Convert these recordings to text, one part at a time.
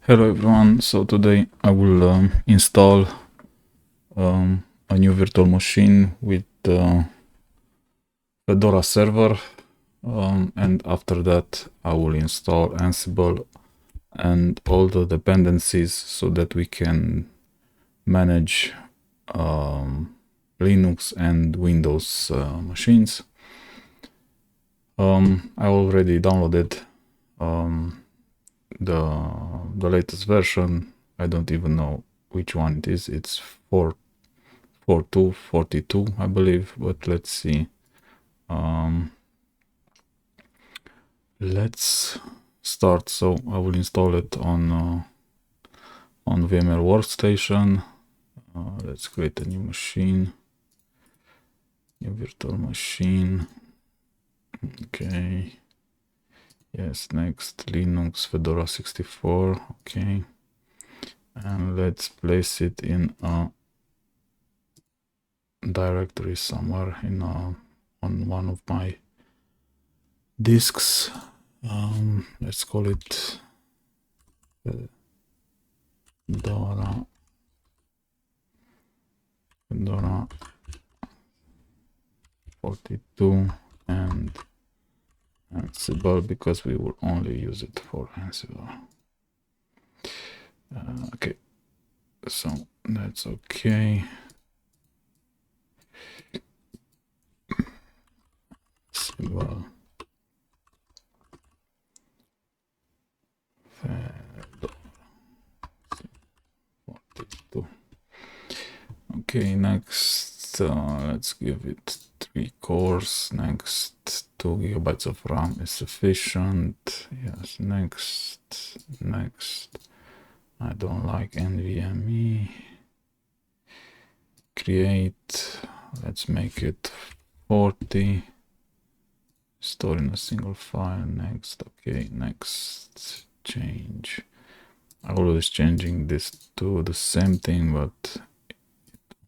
Hello everyone, so today I will install a new virtual machine with Fedora Server, and after that I will install Ansible and all the dependencies so that we can manage Linux and Windows machines. I already downloaded the latest version. I don't even know which one it is. It's 4.42, I believe, but let's see. Let's start. So I will install it on VMware Workstation. Let's create a new machine, new virtual machine. Okay. Yes, next, Linux, Fedora 64. Okay. And let's place it in a directory somewhere in on one of my disks. Let's call it Fedora 42 and Ansible, because we will only use it for Ansible. Okay, so that's okay. Ansible Fedora 42. Okay, next let's give it 3 cores. Next, 2 GB of RAM is sufficient. Yes, next. I don't like NVMe. Create, let's make it 40. Store in a single file. Next. Okay, next. Change. I'm always changing this to the same thing, but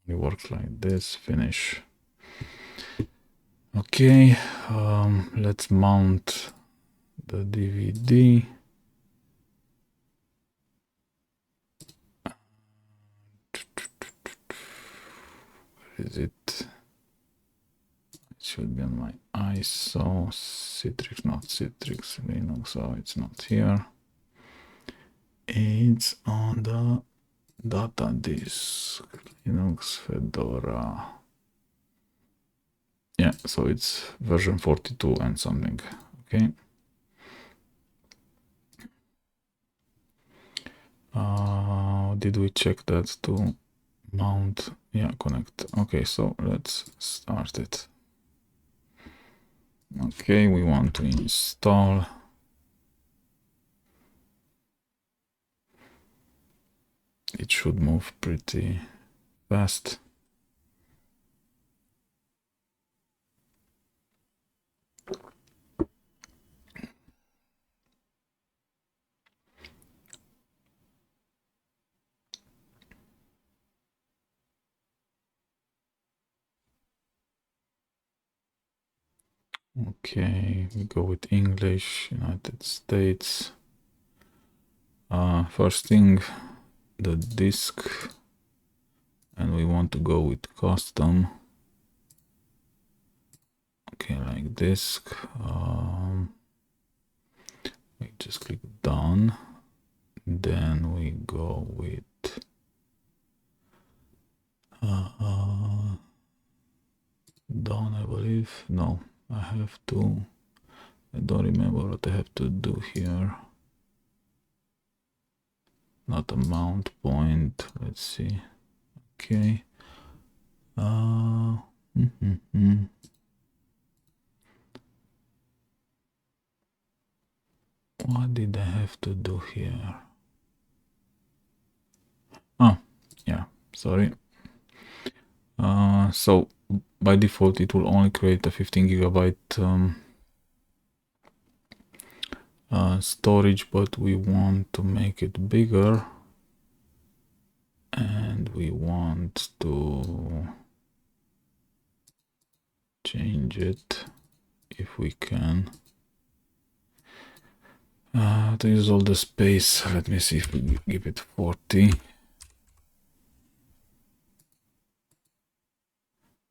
it works like this. Finish. Okay, let's mount the DVD. Where is it? It should be on my ISO. Citrix, not Citrix. Linux, so it's not here. It's on the data disk. Linux Fedora. Yeah, so it's version 42 and something. Okay. Did we check that to mount? Yeah, connect. Okay, so let's start it. Okay, we want to install. It should move pretty fast. Okay, we go with English, United States. First thing, the disk, and we want to go with custom. Okay, like disk. We just click done. Then we go with done, I believe. No, I have to. I don't remember what I have to do here. Not a mount point. Let's see. Okay. What did I have to do here? Oh, yeah, sorry. So by default it will only create a 15 GB storage, but we want to make it bigger, and we want to change it if we can. To use all the space, let me see if we give it 40.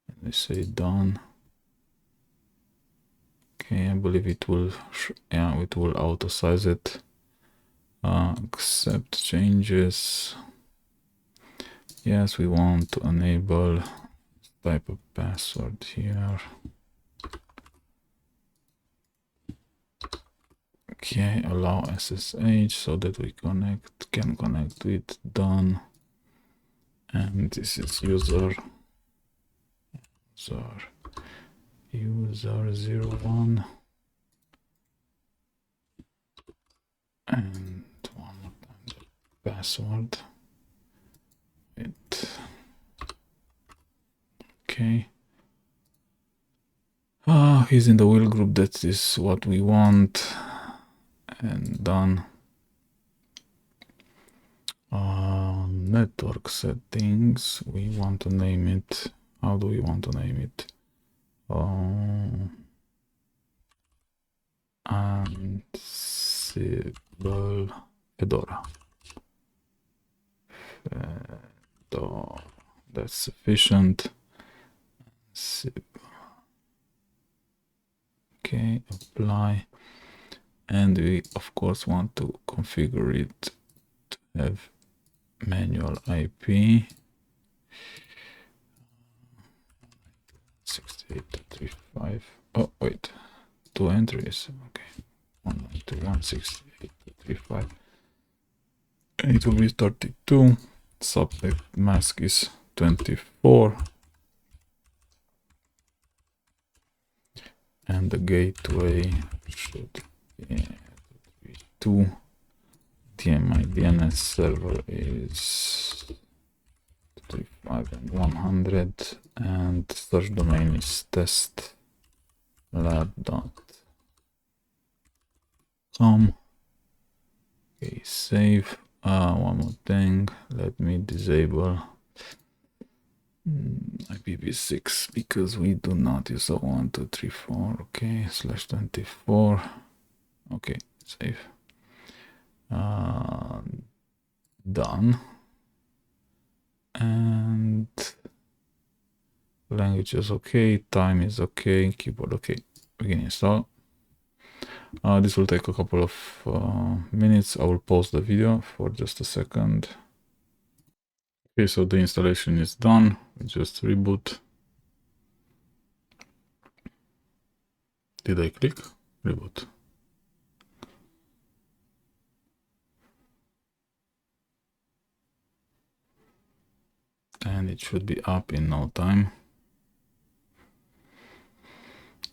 Let me say done. Okay, I believe it will, yeah, it will auto size it. Accept changes. Yes, we want to enable type of password here. Okay, allow SSH so that we can connect with done. And this is user 01. And one more time the password. Okay. He's in the wheel group. That is what we want. And done. Network settings. We want to name it. How do we want to name it? Ansible Fedora. That's sufficient. Okay, apply. And we of course want to configure it to have manual IP 68.35. Oh wait, 2 entries. Okay, 192.168.35. It will be 32. Subnet mask is 24. And the gateway should be 2. DMI DNS server is 35 and 100, and search domain is testlab.com. Okay, save. One more thing, let me disable IPv6 because we do not use a 1, 2, 3, 4. Okay, /24. Okay, save. Done. And language is okay, time is okay, keyboard okay. Begin install. This will take a couple of minutes. I will pause the video for just a second. Okay, so the installation is done. We just reboot. Did I click reboot? And it should be up in no time.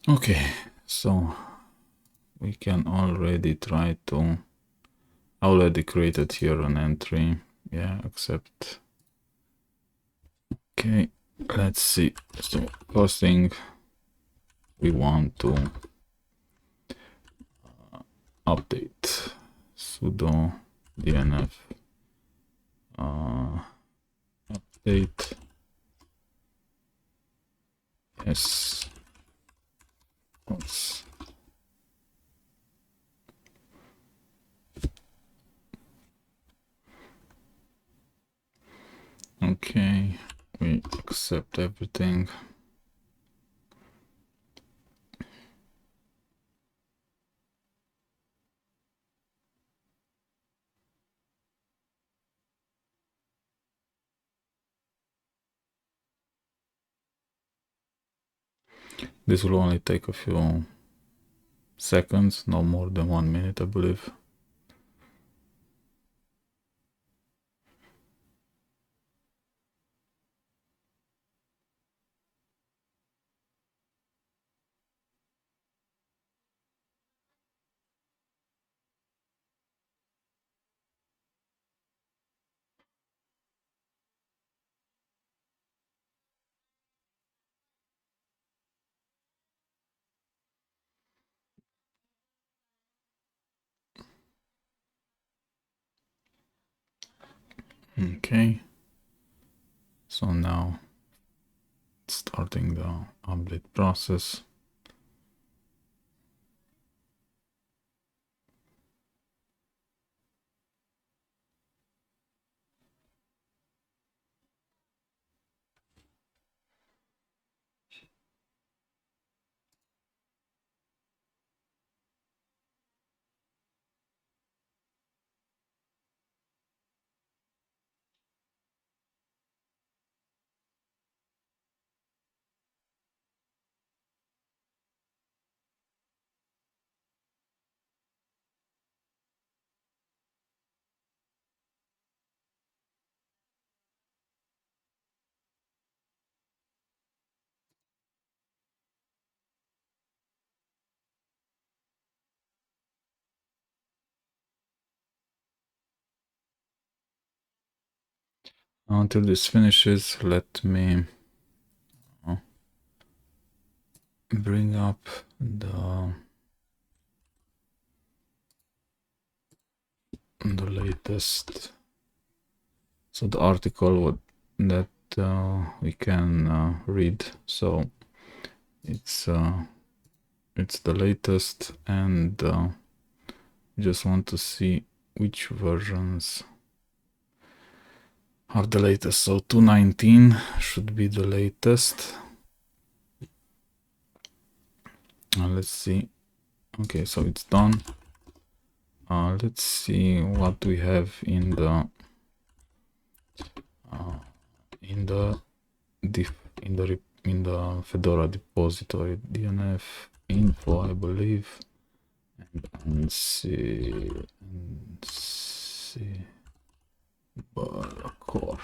Okay, so we can already try to, I already created here an entry. Yeah, accept. Okay, let's see. So first thing we want to update sudo dnf update yes. Okay, we accept everything. This will only take a few seconds, no more than 1 minute, I believe. Okay, so now starting the update process. Until this finishes, let me bring up the latest, so the article that we can read. So it's the latest, and just want to see which versions are the latest. So 2.19 should be the latest. Let's see. Okay, so it's done. Let's see what we have in the Fedora repository. DNF info, I believe, and see core.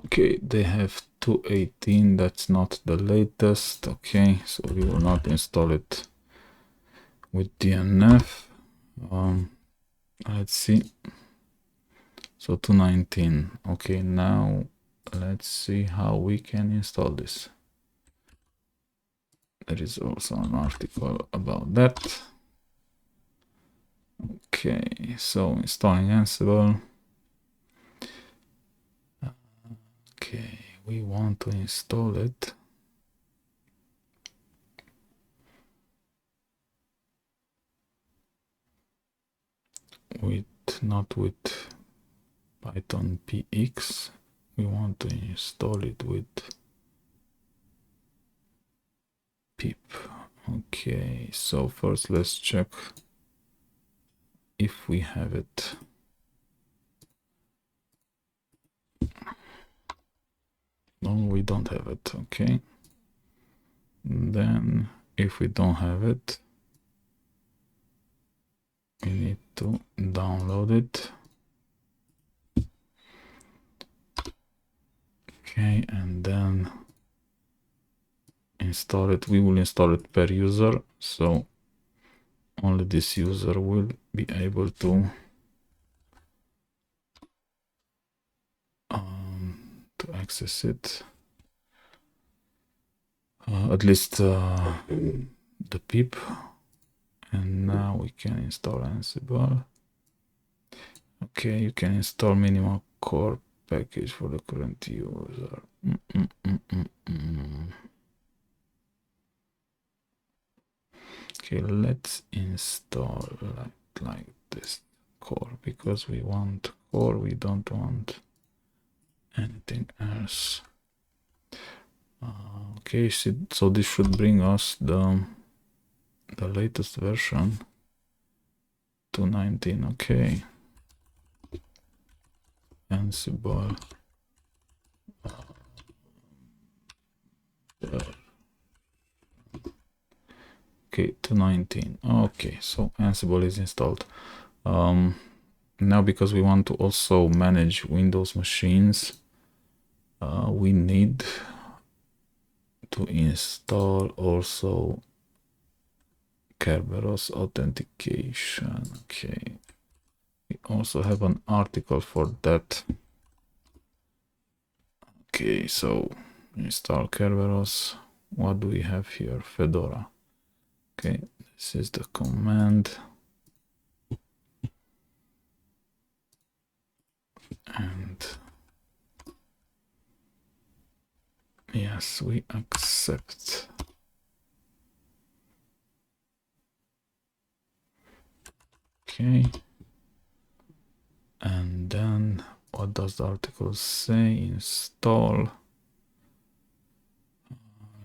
Okay, they have 2.18. That's not the latest. Okay, so we will not install it with DNF. Let's see. So 2.19. Okay, now let's see how we can install this. There is also an article about that. Okay, so installing Ansible. Okay, we want to install it not with Python px. We want to install it with pip. Okay, so first let's check if we have it. No, we don't have it. Okay, then if we don't have it, we need to download it. Okay, and then install it. We will install it per user, so only this user will be able to access it. At least the pip. And now we can install Ansible. Okay, you can install minimal core package for the current user. Okay, let's install like this core, because we want core, we don't want anything else. Okay, so this should bring us the latest version, 2.19. Okay, Ansible. Okay, 2.19. Okay, so Ansible is installed. Now, because we want to also manage Windows machines, we need to install also Kerberos authentication. Okay, we also have an article for that. Okay, so install Kerberos. What do we have here? Fedora. Okay, this is the command. And yes, we accept. Okay. And then what does the article say? Install.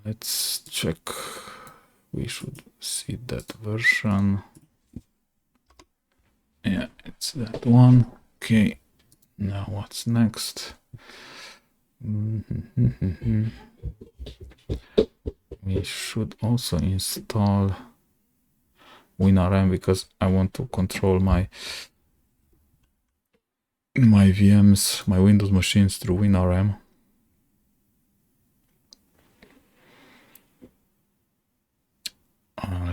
Let's check. We should see that version. Yeah, it's that one. Okay. Now what's next? We should also install WinRM, because I want to control my VMs, my Windows machines through WinRM.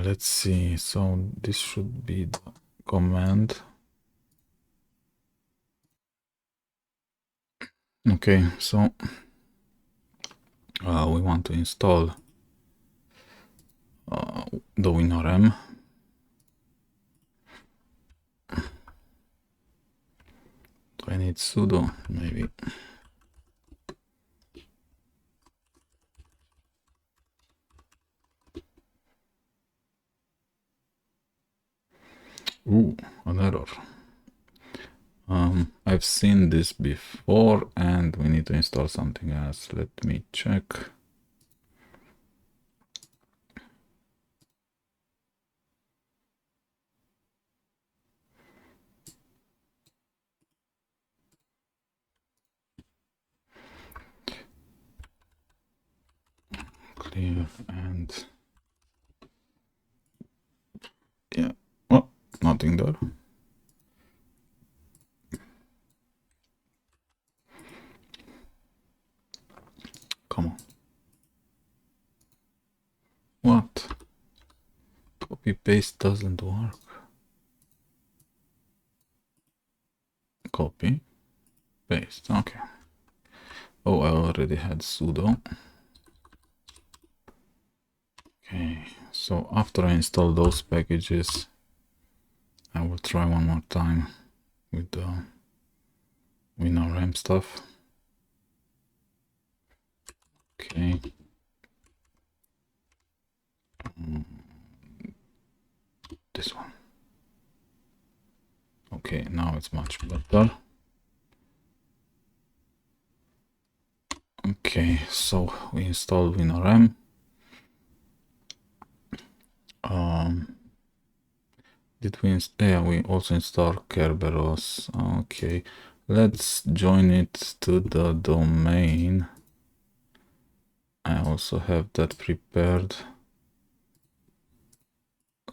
Let's see. So this should be the command. Okay, so we want to install the WinRM. Do I need sudo? Maybe. Ooh, an error. I've seen this before and we need to install something else. Let me check. Clear and yeah, well, nothing there. Come on. What? Copy paste doesn't work. Copy, paste, okay. Oh, I already had sudo. Okay, so after I install those packages, I will try one more time with the WinRM stuff. Okay. This one. Okay, now it's much better. Okay, so we installed WinRM. Did we yeah, we also installed Kerberos. Okay, let's join it to the domain. I also have that prepared.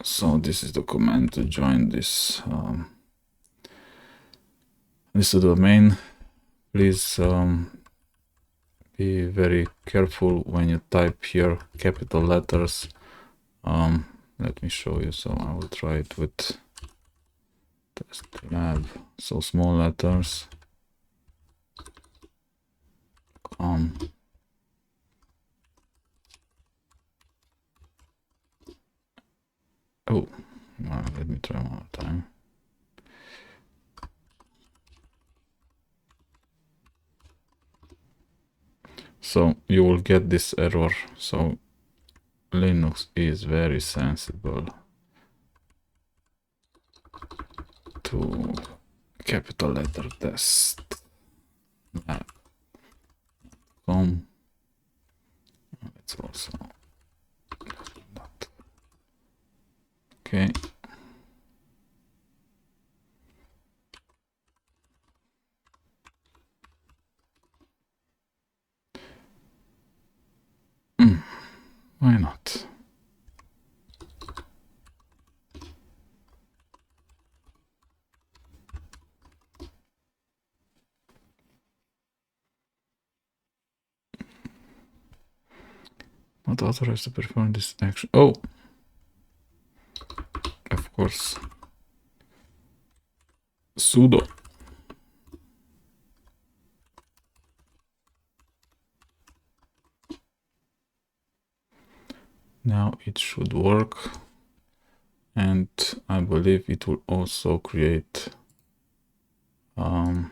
So this is the command to join this this domain. Please be very careful when you type here capital letters. Let me show you. So I will try it with test lab. So small letters. Oh, let me try one more time. So you will get this error. So Linux is very sensible to capital letter test. Let's also that. Okay. Why not? Not authorized to perform this action. Oh, of course. Sudo. Now it should work. And I believe it will also create an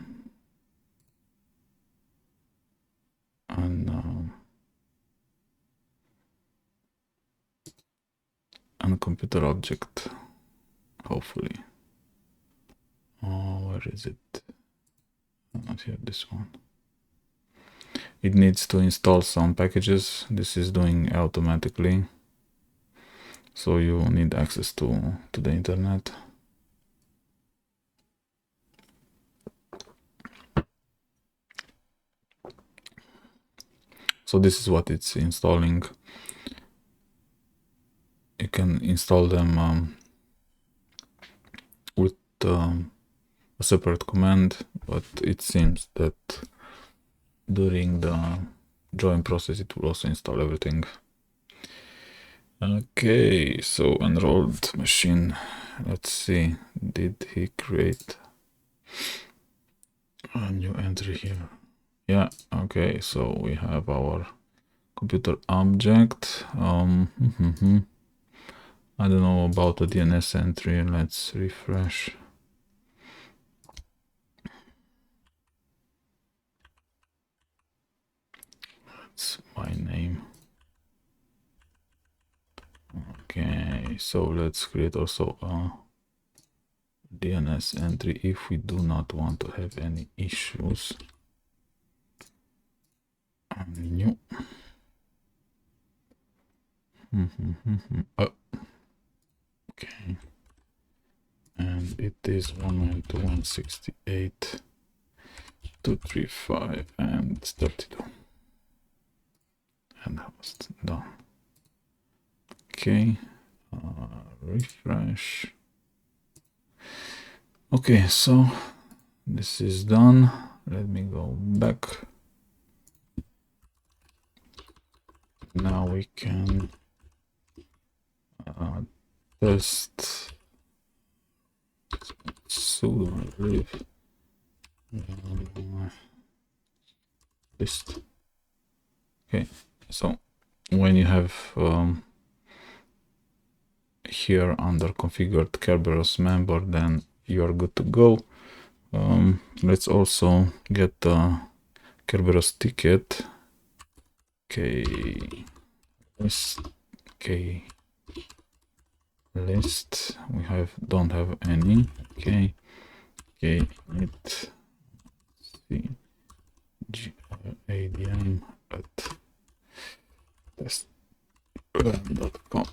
computer object, hopefully. Oh, where is it? Not here, this one. It needs to install some packages. This is doing automatically. So you need access to the internet. So this is what it's installing. You can install them with a separate command, but it seems that during the join process it will also install everything. Okay, so enrolled machine. Let's see, did he create a new entry here? Yeah, okay, so we have our computer object. I don't know about the DNS entry. Let's refresh. That's my name. Okay, so let's create also a DNS entry if we do not want to have any issues. New. Oh, okay. And it is 192.168.235 and 32. And host done. Okay, refresh. Okay, so this is done. Let me go back. Now we can test sudo live list. Okay, so when you have here under configured Kerberos member, then you're good to go. Let's also get the Kerberos ticket. Okay, list. Okay, list. We don't have any. Okay, it see adm at test.com.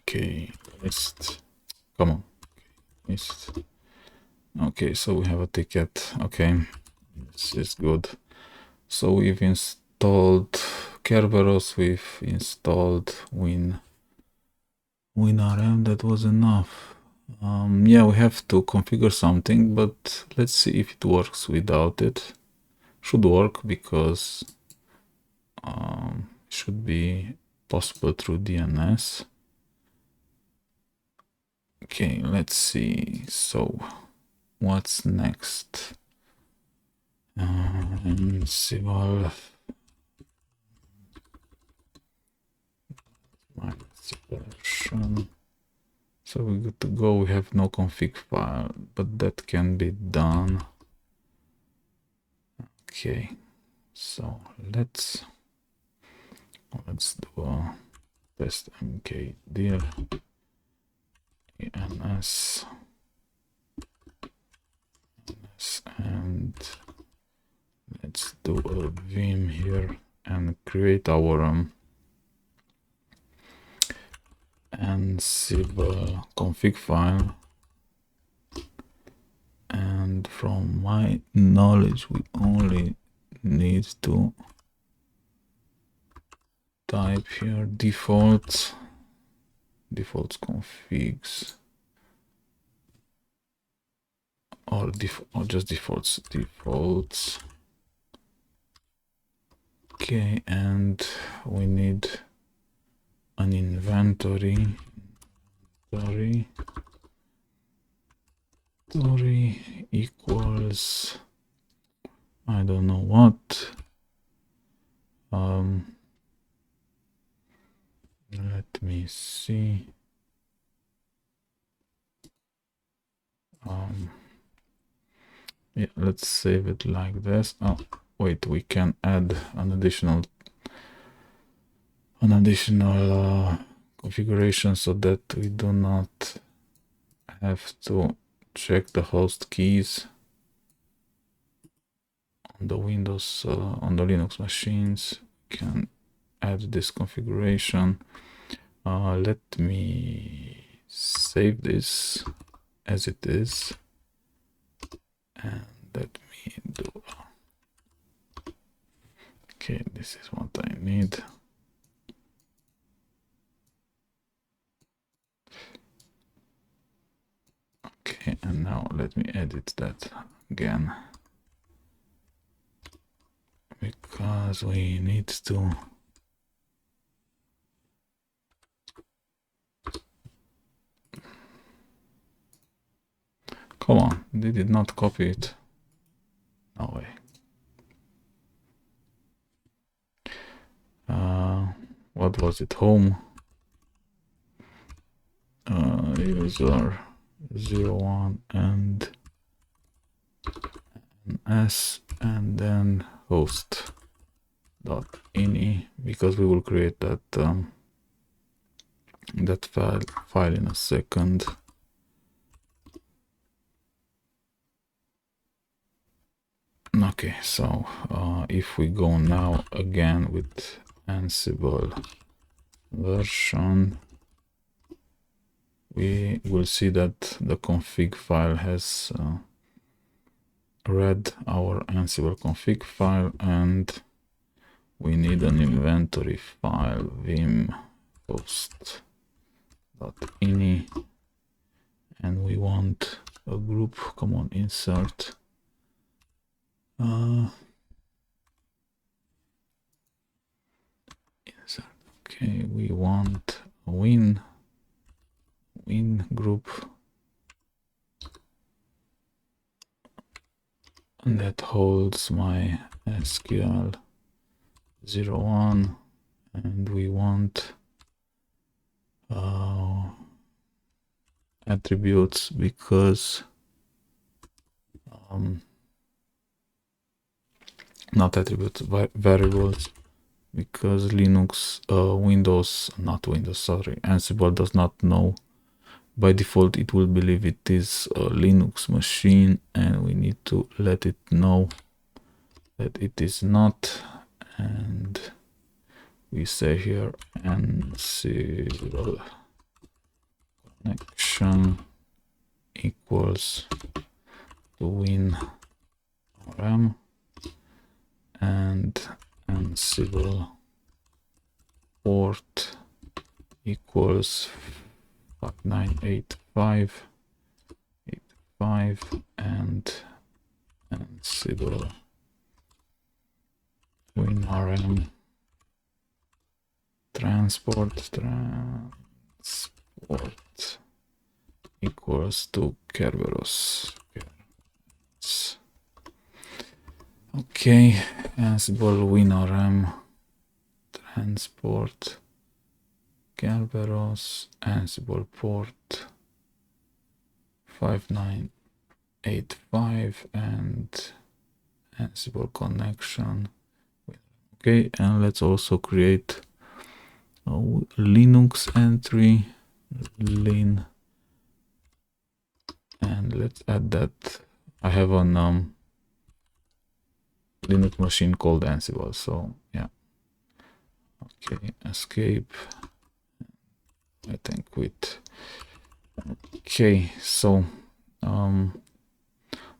Okay, list. Come on, list. Okay, so we have a ticket. Okay, this is good. So we've installed Kerberos, we've installed WinRM. That was enough. Yeah, we have to configure something, but let's see if it works without it. Should work because should be possible through DNS. Okay, let's see. So what's next? Ansible. Version. So we're good to go. We have no config file, but that can be done. Okay, so let's do a test mkdir ens and let's do a vim here and create our Ansible config file. And from my knowledge, we only need to type here defaults configs or just defaults. Okay, and we need an inventory equals I don't know what. Let me see. Yeah, let's save it like this. Oh, wait, we can add an additional configuration so that we do not have to check the host keys on the Windows, on the Linux machines. We can add this configuration. Let me save this as it is and let me do. Okay, this is what I need. Okay, and now let me edit that again because we need to Come on, they did not copy it. No way. What was it? Home. User 01 and s, and then host dot ini, because we will create that that file in a second. Okay, so if we go now again with Ansible version, we will see that the config file has read our Ansible config file, and we need an inventory file vim host.ini, and we want a group. Come on, insert. Insert. Okay, we want a win group, and that holds my SQL 01, and we want attributes, because not attributes, variables, because Ansible does not know. By default, it will believe it is a Linux machine, and we need to let it know that it is not. And we say here Ansible connection equals to WinRM, and Ansible port equals 5985, and Ansible WinRM transport equals to Kerberos. Okay, Ansible WinRM transport Kerberos, Ansible port 5985, and Ansible connection. Okay, and let's also create a Linux entry, lin, and let's add that I have an Linux machine called Ansible, so yeah. Okay, escape, I think quit. Okay, so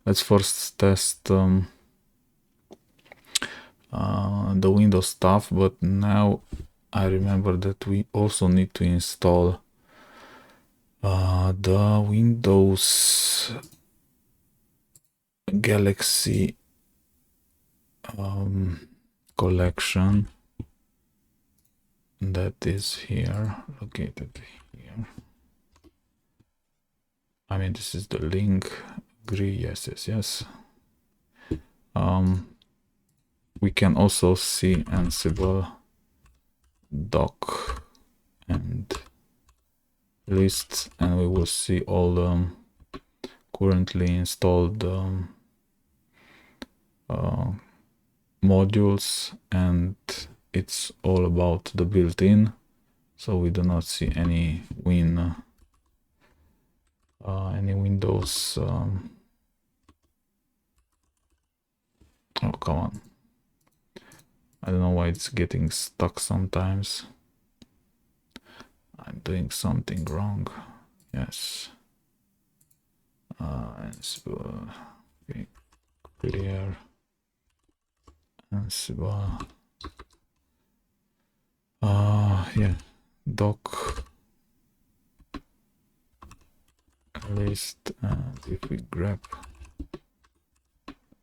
let's first test the Windows stuff, but now I remember that we also need to install the Windows Galaxy collection that is here, located here. I mean, this is the link. Agree, yes. We can also see Ansible doc and lists, and we will see all the currently installed modules, and it's all about the built-in, so we do not see any Windows. Oh, come on. I don't know why it's getting stuck sometimes. I'm doing something wrong. Yes. Ansible. Okay. Clear. Ansible. Yeah. Doc. List. And if we grab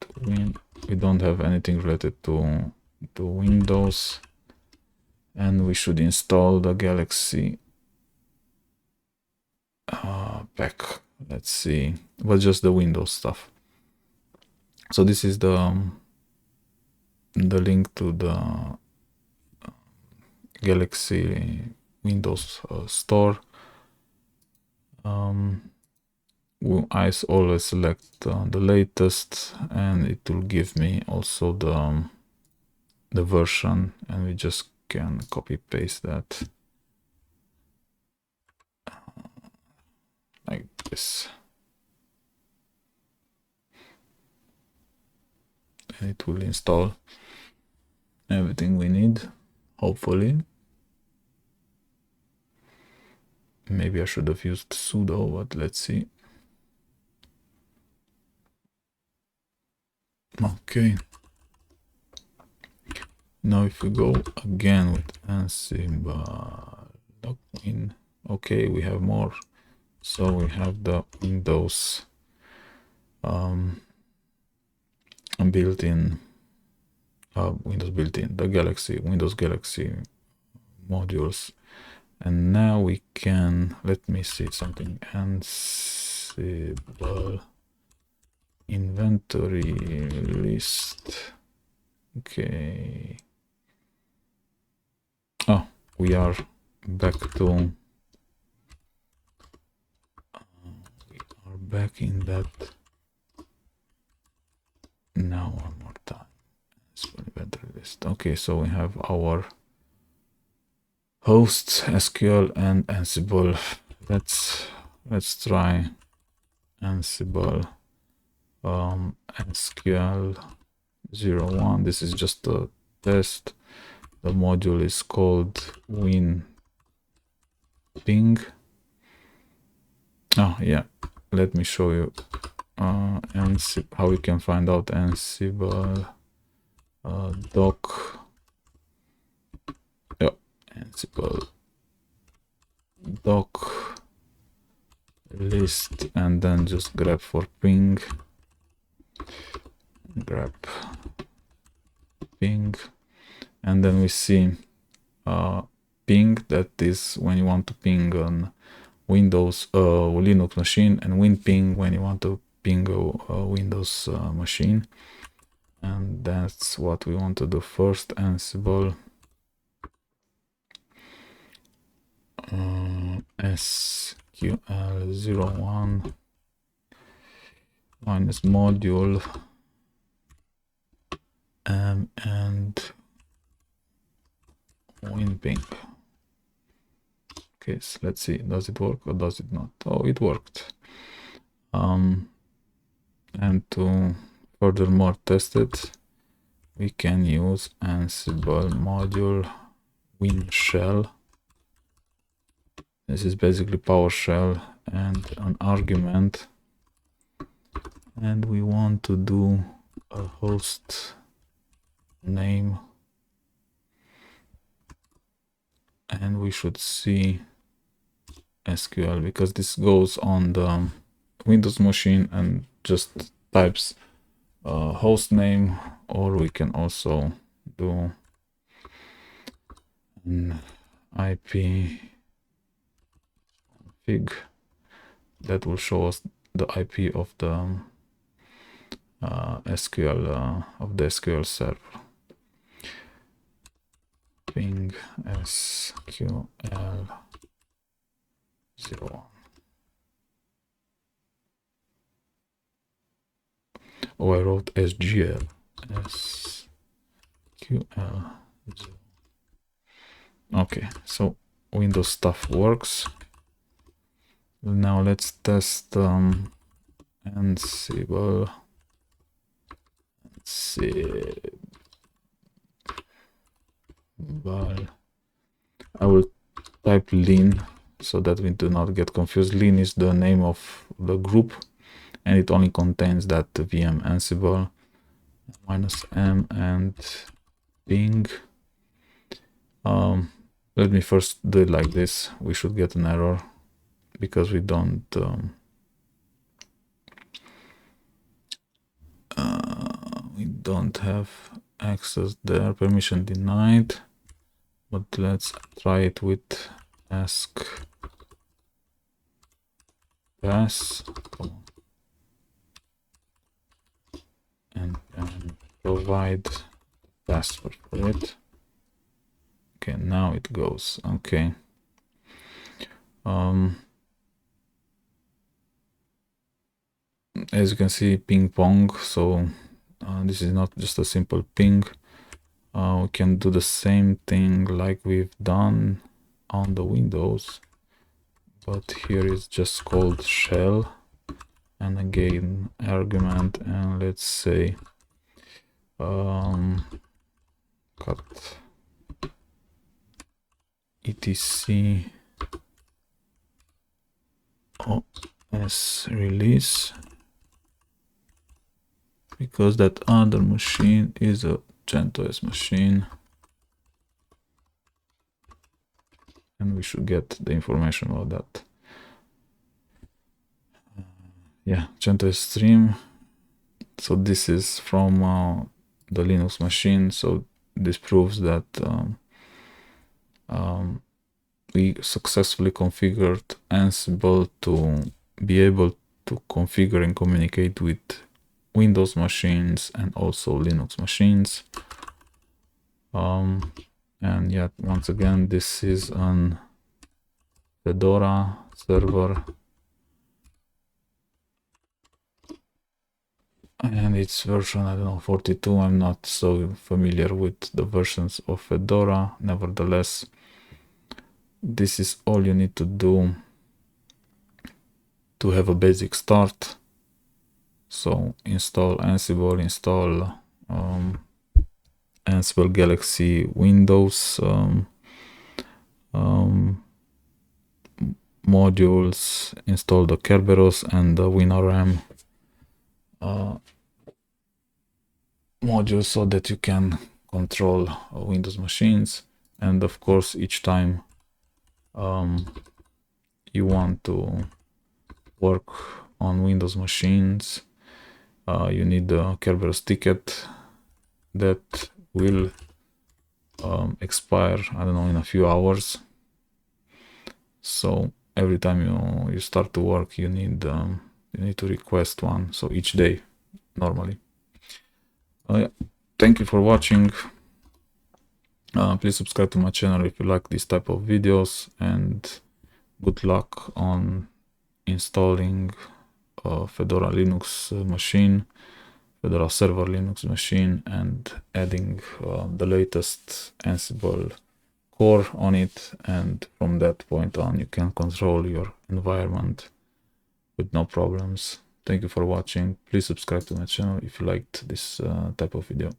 to win, we don't have anything related to Windows, and we should install the Galaxy pack let's see, but just the Windows stuff. So this is the link to the Galaxy Windows store. I always select the latest, and it will give me also the version, and we just can copy paste that like this, and it will install everything we need, hopefully. Maybe I should have used sudo, but let's see. Okay. Now if we go again with Ansible login, okay, we have more. So we have the Windows built-in, Windows built-in, the Windows Galaxy modules. And now we can, let me see something, Ansible inventory list. Okay. Oh, we are back to, back in that. Now one more time. Inventory list. Okay, so we have our hosts, SQL, and Ansible. Let's try Ansible SQL 01. This is just a test. The module is called WinPing. Oh yeah, let me show you how we can find out Ansible doc. Yeah, Ansible doc list, and then just grab for ping, grab ping, and then we see ping, that is when you want to ping on Windows Linux machine, and WinPing when you want to ping a Windows machine. And that's what we want to do first. Ansible SQL01 minus module and WinPing. Okay, so let's see, does it work or does it not? Oh, it worked. And to furthermore test it, we can use Ansible module WinShell. This is basically PowerShell and an argument, and we want to do a host name, and we should see SQL because this goes on the Windows machine and just types host name, or we can also do an IP config that will show us the IP of the SQL of the SQL server. Ping SQL 01. Oh, I wrote SGL. SQL 0. Okay, so Windows stuff works. Now let's test Ansible. I will type lean so that we do not get confused. Lean is the name of the group, and it only contains that VM Ansible -m and ping. Let me first do it like this. We should get an error because we don't have access there, permission denied. But let's try it with ask pass, come on, and then provide password for it. Okay, now it goes. Okay. As you can see, ping pong. So this is not just a simple ping. We can do the same thing like we've done on the Windows, but here it's just called shell, and again argument, and let's say cut etc os release, because that other machine is a CentOS machine, and we should get the information about that. Yeah, CentOS stream. So this is from the Linux machine. So this proves that we successfully configured Ansible to be able to configure and communicate with Windows machines and also Linux machines. And yet, once again, this is on Fedora Server, and it's version, I don't know, 42. I'm not so familiar with the versions of Fedora. Nevertheless, this is all you need to do to have a basic start. So install Ansible, install Ansible Galaxy Windows modules, install the Kerberos and the WinRM modules so that you can control Windows machines. And of course, each time you want to work on Windows machines, you need the Kerberos ticket that will expire, I don't know, in a few hours. So every time you start to work, you need to request one. So each day, normally. Yeah. Thank you for watching. Please subscribe to my channel if you like this type of videos, and good luck on installing a Fedora Linux machine, Fedora Server Linux machine, and adding the latest Ansible core on it. And from that point on, you can control your environment with no problems. Thank you for watching. Please subscribe to my channel if you liked this type of video.